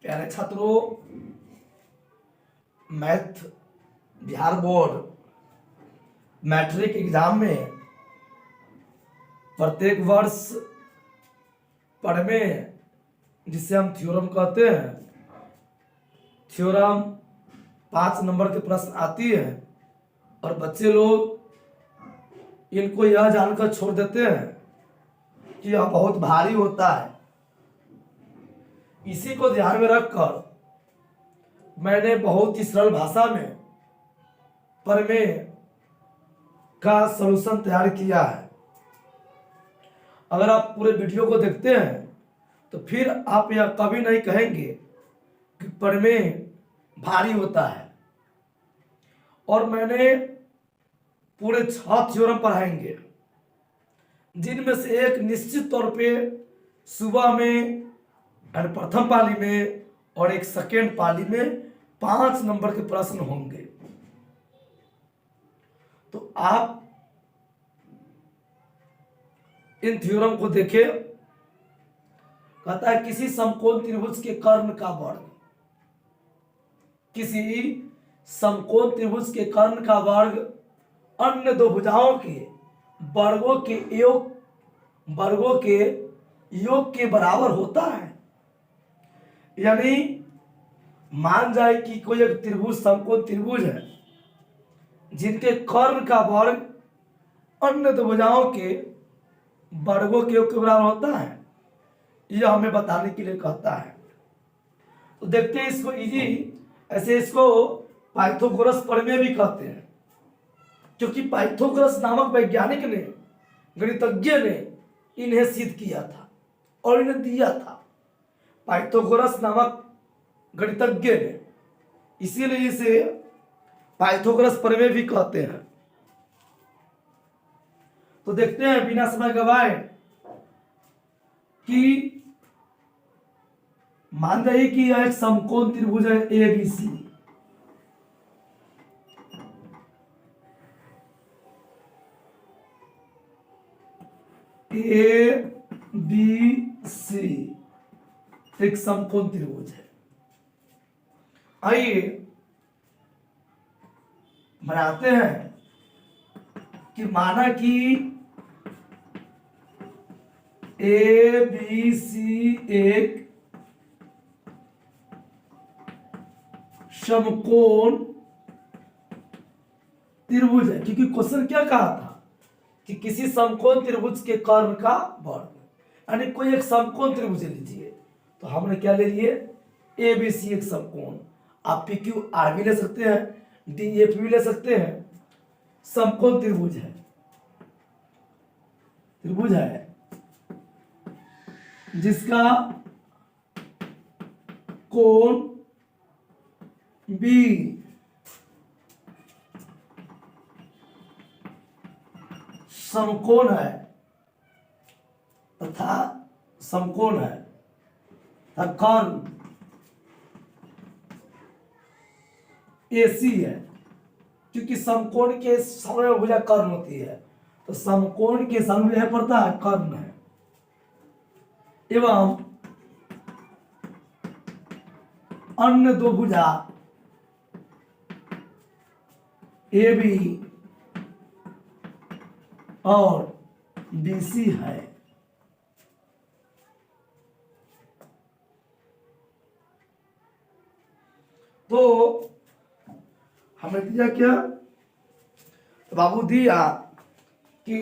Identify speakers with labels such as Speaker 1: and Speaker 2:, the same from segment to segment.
Speaker 1: प्यारे छात्रों, math Bihar board matric exam में प्रत्येक वर्ष पढ़ने जिसे हम थ्योरम कहते हैं, थ्योरम 5 नंबर के प्रश्न आती है और बच्चे लोग इनको यह जानकर छोड़ देते हैं कि यह बहुत भारी होता है। इसी को ध्यान में रखकर मैंने बहुत ही सरल भाषा में प्रमेय का सलूशन तैयार किया है। अगर आप पूरे वीडियो को देखते हैं तो फिर आप यह कभी नहीं कहेंगे कि प्रमेय भारी होता है। और मैंने पूरे 6 थ्योरम पढ़ाएंगे, जिनमें से एक निश्चित तौर पे सुबह में और प्रथम पाली में और एक सेकेंड पाली में 5 नंबर के प्रश्न होंगे। तो आप इन थ्योरम को देखें। कहता है किसी समकोण त्रिभुज के कर्ण का वर्ग, किसी समकोण त्रिभुज के कर्ण का वर्ग अन्य दो भुजाओं के वर्गों के योग के बराबर होता है। यानी मान जाए कि कोई एक त्रिभुज समकोण त्रिभुज है जिनके कर्ण का वर्ग अन्य दो भुजाओं के वर्गों के योग के बराबर होता है, यह हमें बताने के लिए कहता है। तो देखते हैं इसको इजी, ऐसे इसको पाइथागोरस प्रमेय भी कहते हैं, क्योंकि पाइथागोरस नामक वैज्ञानिक ने, गणितज्ञ ने इन्हें सिद्ध किया था और इन्हें दिया था। पाइथागोरस नामक गणितज्ञ ने, इसीलिए इसे पाइथागोरस प्रमेय भी कहते हैं। तो देखते हैं बिना समय गवाए कि मान जाइए कि यह एक समकोण त्रिभुज है ABC। ABC एक समकोण त्रिभुज है। आइए बनाते हैं कि माना कि ABC एक समकोण त्रिभुज है, क्योंकि क्वेश्चन क्या कहा था कि किसी समकोण त्रिभुज के कर्ण का वर्ग, यानी कोई एक समकोण त्रिभुज लीजिए। तो हमने क्या ले लिए, ABC एक समकोण। आप PQR भी ले सकते हैं, DF भी ले सकते हैं। समकोण त्रिभुज है, जिसका कोण B समकोण है तथा समकोण है तथा कर्ण AC है, क्योंकि समकोण के सामने भुजा कर्ण होती है, तो समकोण के सामने यह पड़ता है कर्ण है। एवं अन्य दो भुजा AB और BC है। तो हमें दिया क्या, तो बाबू दिया कि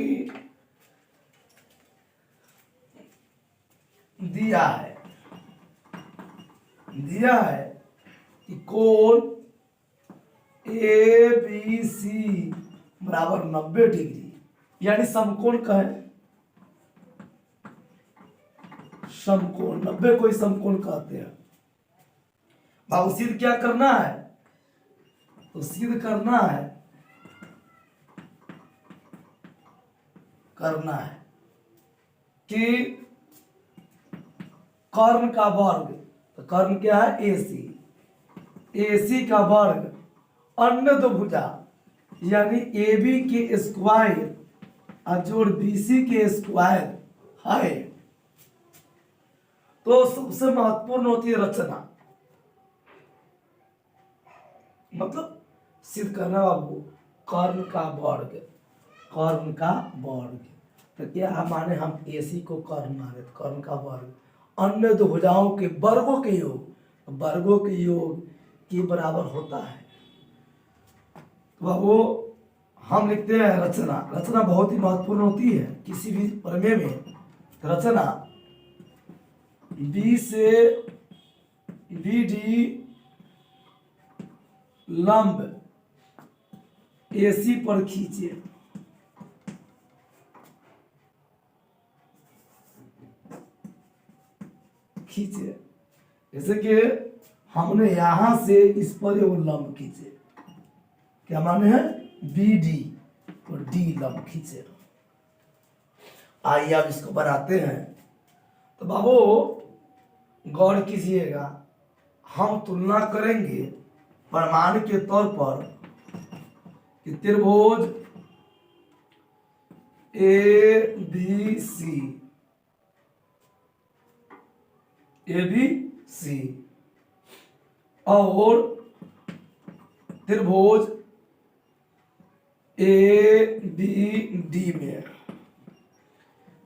Speaker 1: दिया है कि कोण ABC बराबर 90 डिग्री, यानी समकोण का है। समकोण 90 को ही समकोण कहते हैं। बाबू सिद्ध क्या करना है, तो सिद्ध करना है कि कर्ण का वर्ग, तो कर्ण क्या है AC का वर्ग अन्य दो भुजा यानी AB के स्क्वायर और जोड़ BC के स्क्वायर है। तो सबसे महत्वपूर्ण होती है रचना, मतलब सिद्ध करना बाबू, कर्ण का वर्ग, कर्ण का वर्ग। तो क्या माने, हम AC को कर्ण माने, तो कर्ण का वर्ग, अन्य दो भुजाओं के वर्गों के योग, वर्गों के योग के बराबर होता है। तो बाबू हम लिखते हैं रचना, रचना बहुत ही महत्वपूर्ण होती है किसी भी प्रमेय में। रचना B से BD लंब AC पर खींचे, खींचे, जैसे कि हमने यहां से इस पर वो लंब खींचे, क्या माने हैं, BD और D लंब खींचे। आइए अब इसको बनाते हैं। तो बाबू गौर कीजिएगा, हम तुलना करेंगे प्रमाण के तौर पर कि त्रिभुज ABC, ABC और त्रिभुज ABD में,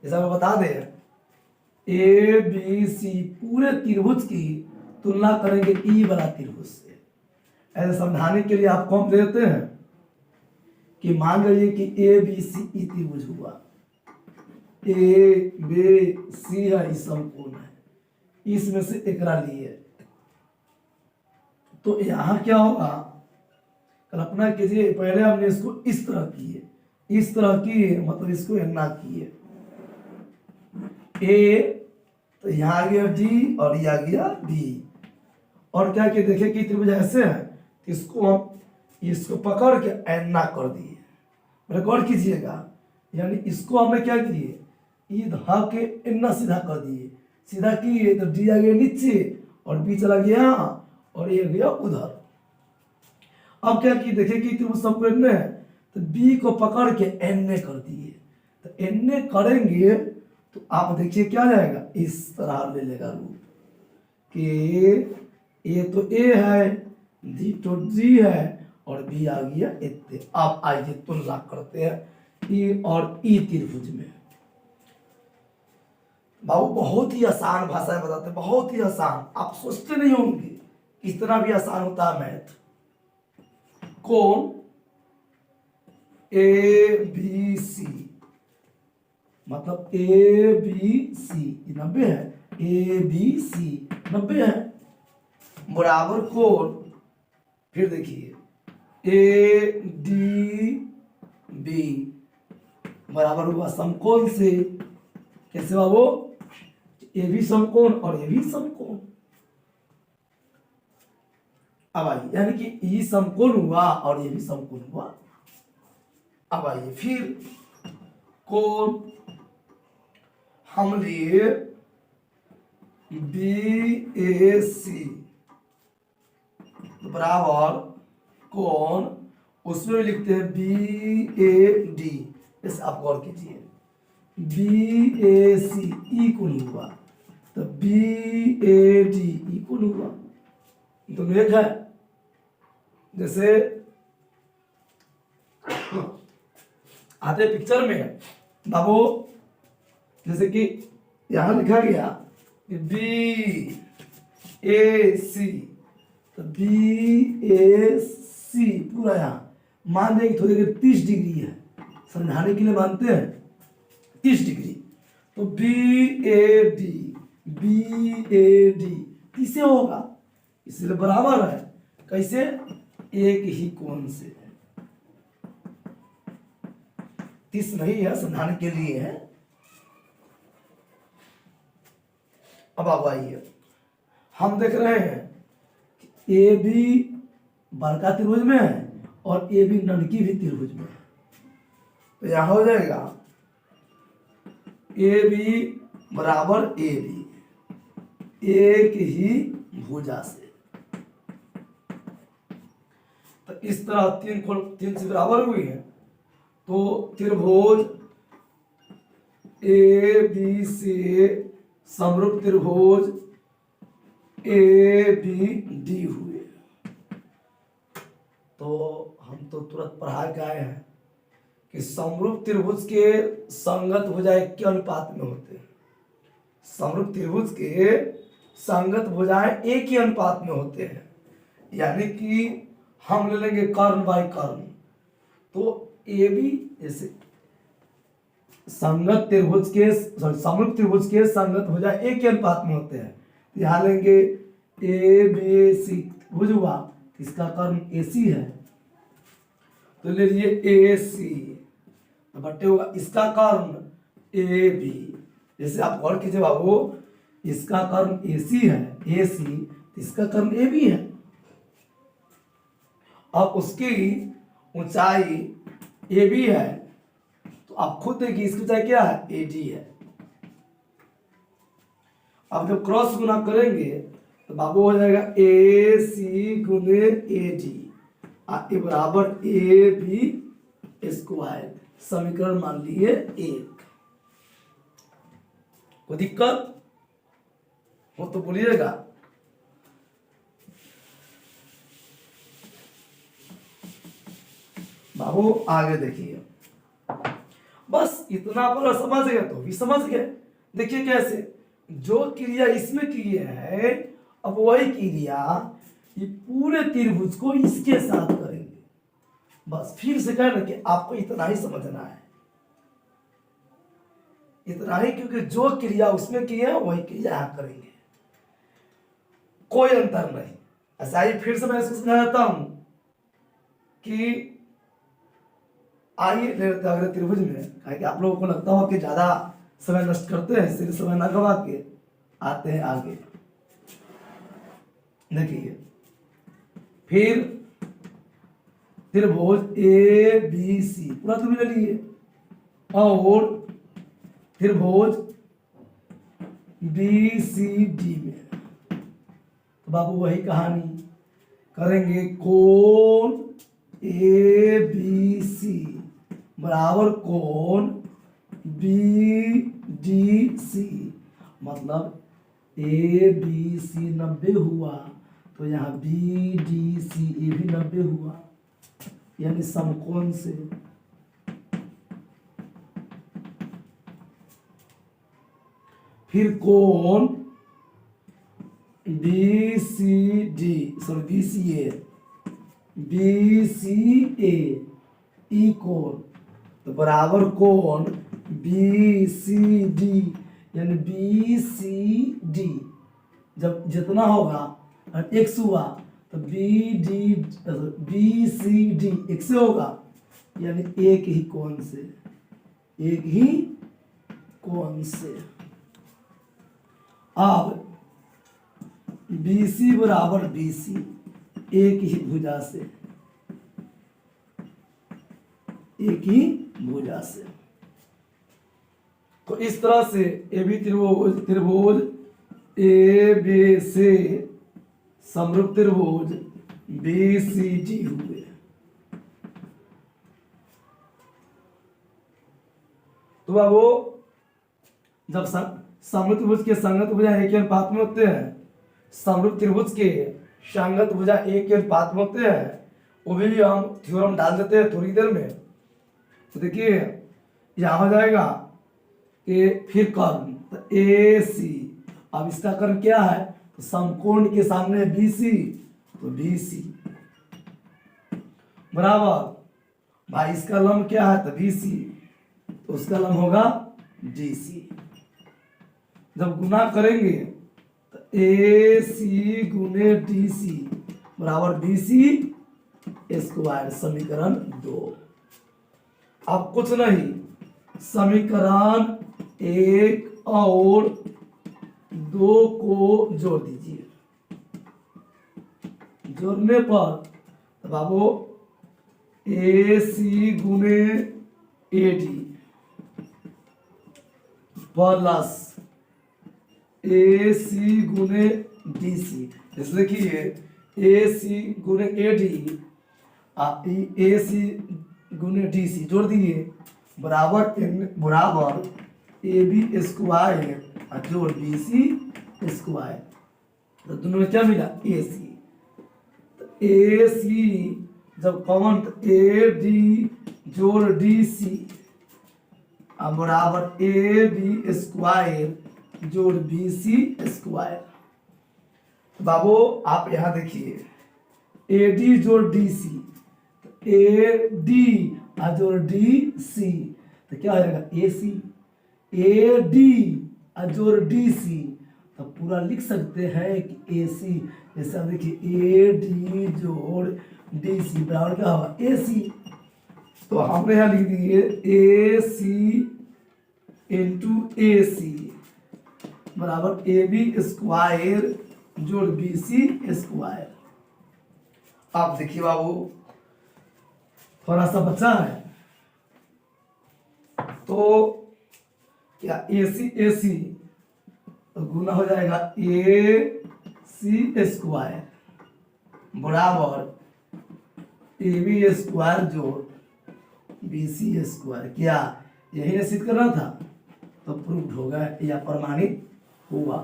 Speaker 1: जैसा मैं बता दें, ABC पूरे त्रिभुज की तुलना करेंगे ई वाला त्रिभुज से। ऐसे समझाने के लिए आपको हम देते हैं कि मान लीजिए कि ABC ई त्रिभुज हुआ, ABC है, इस समकोण है, इसमें से एक लिए, तो यहाँ क्या होगा, कल्पना कीजिए, पहले हमने इसको इस तरह किए, इस तरह किए, मतलब इसको एना किए A, तो यहाँ आ गया D और ये आ गया B, और क्या कि देखिए कि त्रिभुज ऐसे है, इसको हम इसको पकड़ के एना कर दिए, रिकॉर्ड कीजिएगा, यानी इसको हमने क्या किए, ई धा के एना सीधा कर दिए, सीधा किए तो D आ गया नीचे और B चला गया यहाँ और ये गया उधर। अब क्या किए, देखिए कि त्रिभुज समकोण है, तो B को पकड़ के एन कर दिए, तो एन करेंगे तो आप देखिए क्या जाएगा, इस तरह ले लेगा रूप कि ए तो A है, D तो D है और B आ गया इतने। अब आइए तुलना करते हैं ई और ई त्रिभुज में। बाबू बहुत ही आसान भाषा में बताते हैं, बहुत ही आसान, आप सोचते नहीं होंगे इतना भी आसान होता है मैथ। कोण ABC, मतलब ABC 90 है, ABC 90 है, बराबर कोण, फिर देखिए ADB बराबर हुआ समकोण से, कैसे बाबू, ये भी समकोण और ये भी समकोण। अब आइए, यानी कि ये समकोण हुआ और ये भी समकोण हुआ। अब आइए फिर कोण हम लिए BAC बराबर कोण, उसमें लिखते हैं BAD, जैसे आप गौर कीजिए, BAC इक्वल हुआ तो BAD इक्वल हुआ, तो एक है, जैसे आते पिक्चर में बाबू, जैसे कि यहां लिखा गया BAC, तो BAC पूरा यहां मान देंगे, थोड़ी देर 30 डिग्री है, समझाने के लिए मानते हैं 30 डिग्री, तो BAD किसे होगा, इसलिए बराबर है, कैसे, एक ही कोण से, 30 नहीं है, समझाने के लिए है। अब आप आइए, हम देख रहे हैं कि AB बड़का त्रिभुज में है और AB ननकी भी त्रिभुज में है, तो यहां हो जाएगा AB बराबर AB, एक ही भुजा से, तो इस तरह तीन कोण 3 से बराबर हुई है, तो त्रिभुज AB से समरूप त्रिभुज ABD हुए। तो हम तो तुरंत पढ़ा के आए हैं कि समरूप त्रिभुज के संगत भुजाएं के अनुपात में होते हैं। समरूप त्रिभुज के संगत भुजाएं एक ही अनुपात में होते हैं, यानी कि हम ले लेंगे कर्ण बाई कर्ण, तो ए बी जैसे संगत त्रिभुज के समरूप त्रिभुज के संगत भुजा एक ही अनुपात में होते हैं। यहाँ लेंगे ए बी सी त्रिभुज हुआ, इसका कर्ण ए सी है, तो ले लीजिए ए सी बट्टे होगा इसका कर्ण ए बी। जैसे आप गौर कीजिए बाबू, इसका कर्ण ए सी है, ए सी, इसका कर्ण ए बी है। अब उसकी ऊंचाई ए बी है, तो आप खुद देखिए इसकी ऊंचाई क्या है, ए डी है। अब जब क्रॉस गुना करेंगे तो बाबू हो जाएगा ए सी गुने ए डी ए बराबर ए बी स्क्वायर। समीकरण मान लिए एक। कोई दिक्कत हो तो बोलिएगा। बाबू आगे देखिए, बस इतना पर समझ गए तो भी समझ गए। देखिए कैसे, जो क्रिया इसमें की है, अब वही क्रिया ये पूरे त्रिभुज को इसके साथ करेंगे। बस फिर से कहना कि आपको इतना ही समझना है, इतना ही, क्योंकि जो क्रिया उसमें की है वही क्रिया यहां करेंगे, कोई अंतर नहीं। ऐसा ही फिर से मैं इसको समझाता हूं कि आइए ले लेते अगले त्रिभुज में, कि आप लोगों को लगता हो कि ज्यादा समय नष्ट करते हैं, इसलिए समय ना गवा के आते हैं आगे। देखिए फिर त्रिभुज ए बी सी पूरा त्रिभुज ले लिए, और त्रिभुज बी सी डी में, तो बाबू वही कहानी करेंगे। कोण ए बी सी बराबर कोण बी डी सी, मतलब ए बी सी 90 हुआ, तो यहाँ बी डी सी ए भी 90 हुआ, यानी समकोण से। फिर कोण B C D sorry B C A, B C A E कोण, तो बराबर कोण बी सी डी, यानी बी सी डी जब जितना होगा एक्स हुआ तो बी सी डी एक्स से होगा, यानी एक ही कोण से, एक ही कोण से। अब बी सी बराबर बी सी, एक ही भुजा से, एक ही भुजा से। तो इस तरह से ए बी त्रिभुज ए बी से समरूप त्रिभुज बी सी डी हुए। तो बाबू जब समरूप त्रिभुज के संगत भुजा एक ही अनुपात में होते हैं, समरूप त्रिभुज के संगत भुजा एक ही अनुपात में होते हैं, वो भी हम थ्योरम डाल देते हैं थोड़ी देर में। तो देखिए यहां हो जाएगा कि फिर कर्ण, तो ए सी, अब इसका कर्ण क्या है, तो समकोण के सामने बी सी, तो बी सी बराबर भाई इसका लंब क्या है, तो बी सी, तो उसका लंब होगा डी सी। जब गुना करेंगे तो ए सी गुने डी सी बराबर बी सी स्क्वायर, समीकरण 2। अब कुछ नहीं, समीकरण 1 और 2 को जोड़ दीजिए। जोड़ने पर तो बाबू ए सी गुने ए डी प्लस ए सी गुने डी सी, जैसे देखिए ए सी गुने ए डी, ए सी गुने डी सी जोड़ दिए, बराबर ए बी स्क्वायर जोड़ बी सी स्क्वायर, तो दोनों में क्या मिला, ए सी। तो ए सी जब कॉमन तो ए डी जोड़ डी सी अब बराबर ए बी स्क्वायर जोड़ बी सी स्क्वायर। बाबू आप यहां देखिए ए डी जोड़ डी सी, तो ए डी जोड़ डी सी तो क्या हो जाएगा ए सी, ए डी जोड़ डी सी तो पूरा लिख सकते हैं कि ए सी। जैसे आप देखिए ए डी जोड़ डी सी बराबर क्या होगा ए सी। तो हमने यहां लिख दिए ए सी इंटू ए सी बराबर ए बी स्क्वायर जोड़ बी सी स्क्वायर। आप देखिए बाबू थोड़ा सा बचा है तो क्या ए सी तो गुना हो जाएगा ए सी स्क्वायर बराबर ए बी स्क्वायर जोड़ बी सी स्क्वायर। क्या यही ने सिद्ध करना था तो प्रूफ होगा या प्रमाणित हुआ।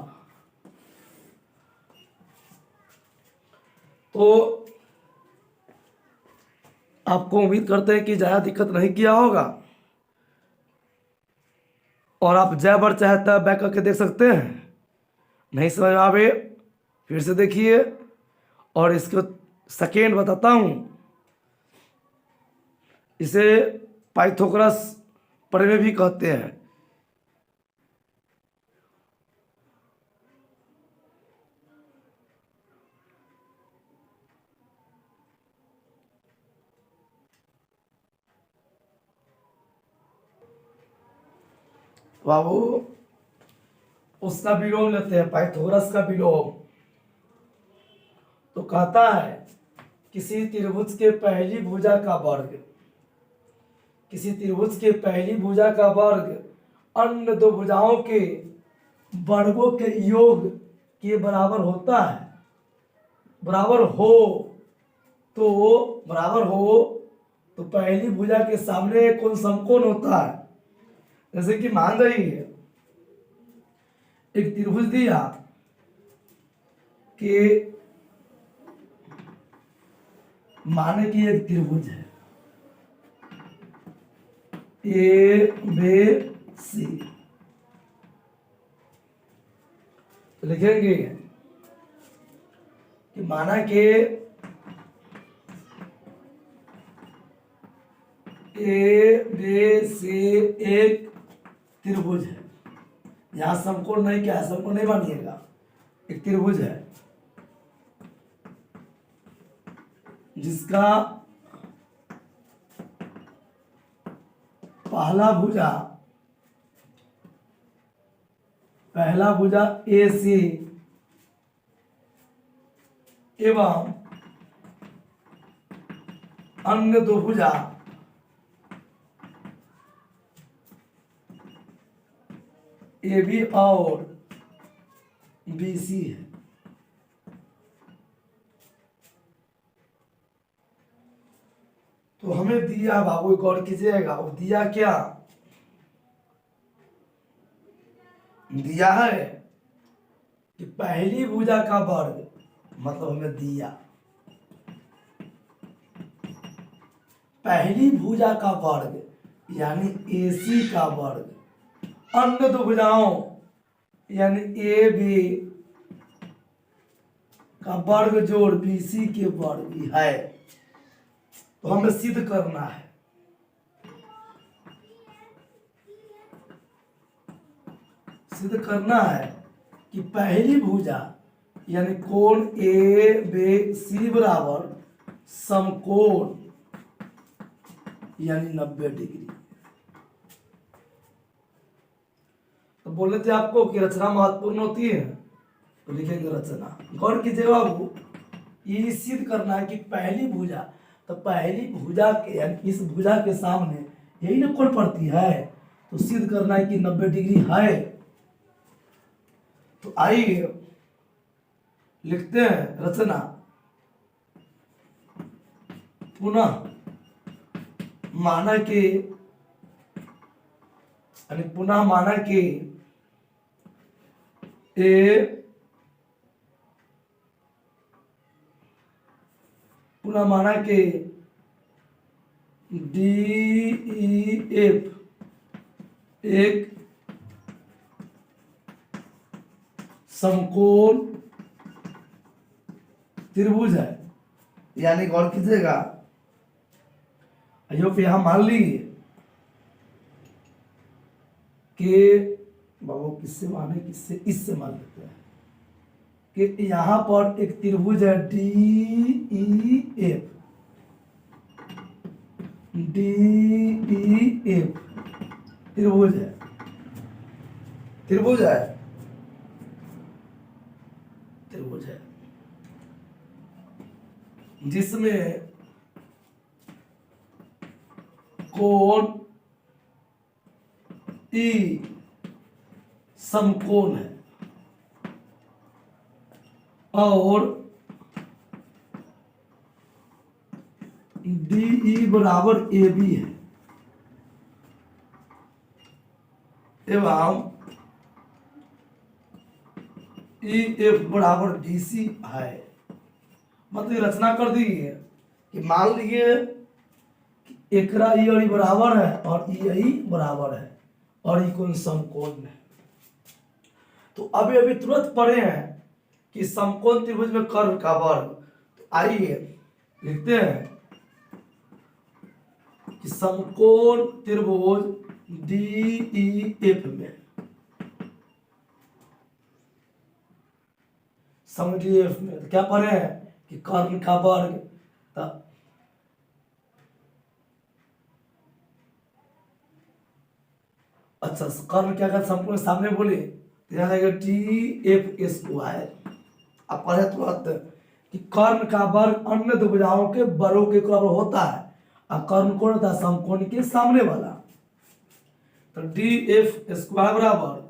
Speaker 1: तो आपको उम्मीद करते हैं कि ज़्यादा दिक्कत नहीं किया होगा और आप जय बार चाहे तब बैक करके देख सकते हैं। नहीं समझ में आवे फिर से देखिए और इसको सेकेंड बताता हूँ। इसे पाइथागोरस प्रमेय भी कहते हैं। बाबू उसका विलोम लेते हैं पाइथागोरस का विलोम। तो कहता है किसी त्रिभुज के पहली भुजा का वर्ग, किसी त्रिभुज के पहली भुजा का वर्ग अन्य दो भुजाओं के वर्गों के योग के बराबर होता है। बराबर हो तो पहली भुजा के सामने कौन समकोण होता है। जैसे कि मान जाइए एक त्रिभुज दिया कि माने कि एक त्रिभुज है ए बी सी तो लिखेंगे कि माना कि ए बी सी एक त्रिभुज है। यहां समकोण नहीं, क्या है समकोण नहीं मानिएगा, एक त्रिभुज है जिसका पहला भुजा ए सी एवं अन्य दो भुजा ए बी और बी सी है। तो हमें दिया बाबू गौर कीजिएगा, वो दिया क्या दिया है कि पहली भुजा का वर्ग, मतलब हमें दिया पहली भुजा का वर्ग यानी AC का वर्ग अन्य दो भुजाओं यानी AB का वर्ग जोड़ BC के वर्ग है। तो हमें सिद्ध करना है, सिद्ध करना है कि पहली भुजा यानी कोण ABC बराबर समकोण यानी 90 डिग्री। तो बोले थे आपको कि रचना महत्वपूर्ण होती है तो लिखेंगे रचना। गौर कीजिए बाबू ये सिद्ध करना है कि पहली भुजा, तो पहली भुजा के यानी इस भुजा के सामने यही ना कोण पड़ती है, तो सिद्ध करना है कि 90 डिग्री है। तो आइए लिखते हैं रचना। पुनः माना कि DEF एक समकोण त्रिभुज है। यानी गौर कीजिएगा, यहां मान लीजिए कि बाबू किससे माने, किससे, इससे मान लेते हैं कि यहां पर एक त्रिभुज है DEF त्रिभुज है, त्रिभुज है, त्रिभुज है जिसमें कोण E समकोण है और DE बराबर AB है एवं EF बराबर BC है। मतलब रचना कर दी है कि मान लीजिए कि एकरा ई और ई बराबर है और ई बराबर है और ई कोण समकोण है। तो अभी अभी तुरंत पढ़े हैं कि समकोण त्रिभुज में कर्ण का वर्ग। तो आइए लिखते हैं कि समकोण त्रिभुज DEF में DEF में तो क्या पढ़े हैं कि कर्ण का वर्ग। अच्छा, कर्ण क्या कर समकोण सामने बोले TF स्क्वायर। अब पढ़े तुरंत कि कर्ण का वर्ग अन्य दो भुजाओं के बरों के बराबर होता है और कर्ण कौन होता है, समकोण के सामने वाला। तो DF स्क्वायर बराबर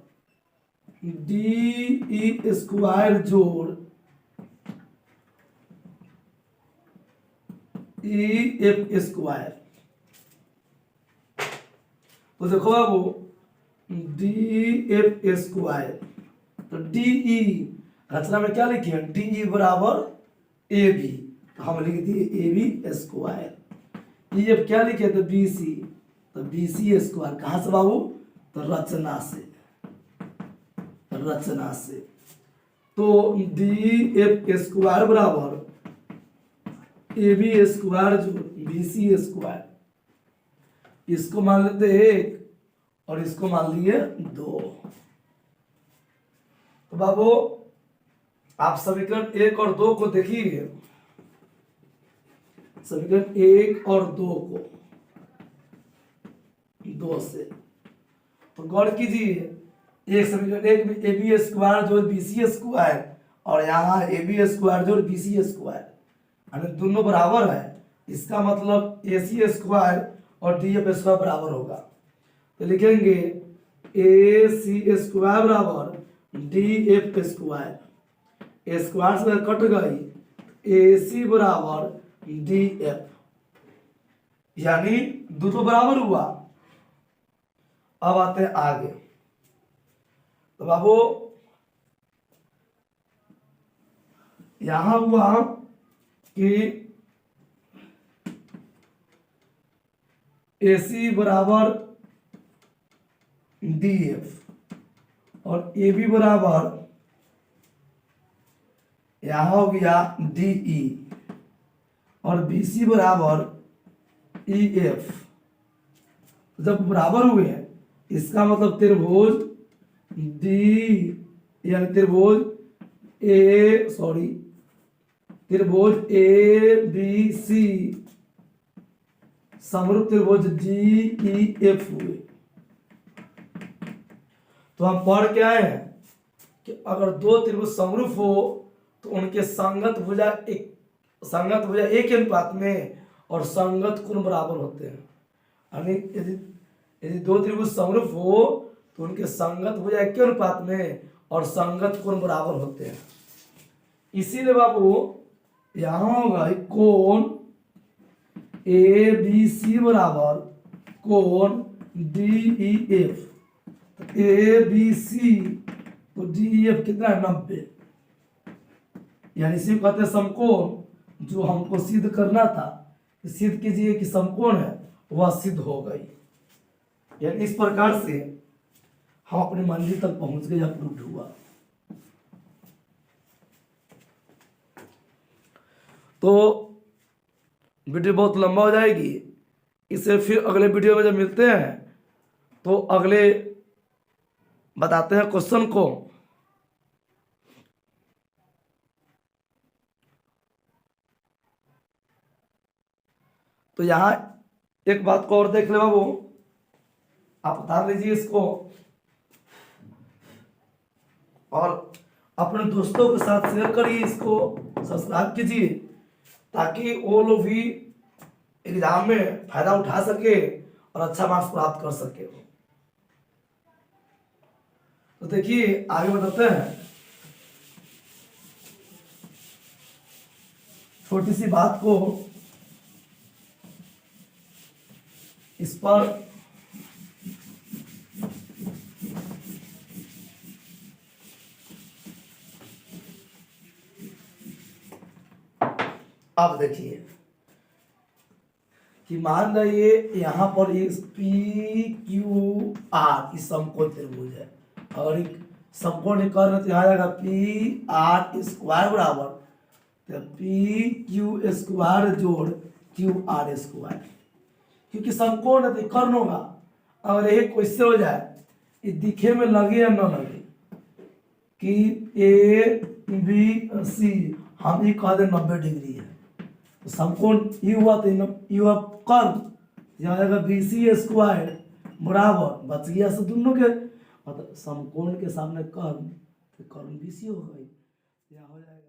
Speaker 1: DE स्क्वायर जोड़ EF स्क्वायर। तो देखो बाबू DF स्क्वायर, तो DE रचना में क्या लिखे हैं, DE बराबर AB, तो हम लिख दिए AB स्क्वायर। EF क्या लिखे तो BC, तो BC स्क्वायर। कहां से बाबू, तो रचना से, रचना से। तो DF स्क्वायर बराबर AB स्क्वायर जो BC स्क्वायर, इसको मान लेते एक और इसको मान लिए दो। तो बाबू आप समीकरण 1 और 2 को देखिए, समीकरण 1 और 2 को 2 से तो गौर कीजिए, एक समीकरण 1 में AB स्क्वायर जोड़ BC स्क्वायर और यहाँ AB स्क्वायर जोड़ BC स्क्वायर, यानी दोनों बराबर है। इसका मतलब AC स्क्वायर और DF स्क्वायर बराबर होगा। तो लिखेंगे AC स्क्वायर बराबर DF स्क्वायर, स्क्वायर से कट गई AC बराबर DF, यानी दोनों बराबर हुआ। अब आते हैं आगे। तो बाबू यहां हुआ कि AC बराबर DF और AB बराबर यहां हो गया DE और BC बराबर EF। जब बराबर हुए हैं इसका मतलब त्रिभुज त्रिभुज ABC समरूप त्रिभुज DEF हुए। तो हम पढ़ के आए हैं कि अगर दो त्रिभुज समरूप हो तो उनके संगत भुजा एक ही अनुपात में और संगत कोण बराबर होते हैं। यानी यदि दो त्रिभुज समरूप हो तो उनके संगत भुजा एक ही अनुपात में और संगत कोण बराबर होते हैं। इसीलिए बाबू यहां होगा कोण ABC बराबर कोण DEF। ABC तो DEF कितना है, 90। यानी इसी कहते हैं समकोण। जो हमको सिद्ध करना था, सिद्ध कीजिए कि समकोण है वह सिद्ध हो गई। यानी इस प्रकार से हम अपनी मंजिल तक पहुंच गए, अप्रूव हुआ। तो वीडियो बहुत लंबा हो जाएगी, इसे फिर अगले वीडियो में जब मिलते हैं तो अगले बताते हैं क्वेश्चन को। तो यहां एक बात को और देख ले बाबू, आप उतार लीजिए इसको और अपने दोस्तों के साथ शेयर करिए, इसको सब्सक्राइब कीजिए ताकि वो लोग भी एग्जाम में फायदा उठा सके और अच्छा मार्क्स प्राप्त कर सके। तो देखिए आगे बताते हैं। छोटी सी बात को इस पर अब देखिए कि मान जाइए यहाँ पर इस पी क्यू आर इस समकोण त्रिभुज है और एक समकोण कर रहे तो यहाँ जाएगा पी आर स्क्वायर बराबर तो पी क्यू स्क्वायर जोड़ क्यू आर स्क्वायर, क्योंकि समकोण है तो कर्ण होगा। अगर ये कैसे हो जाए, ये दिखे में लगे या न लगे कि ए बी सी हम ये कह दे 90 डिग्री है, तो समकोण यू हुआ तो यू हुआ कर्ण, यहाँ जाएगा बी सी स्क्वायर बराबर बच गया से दोनों के मतलब समकोण के सामने कर्ण, तो कर्ण बी सी हो गई, यहाँ हो जाएगा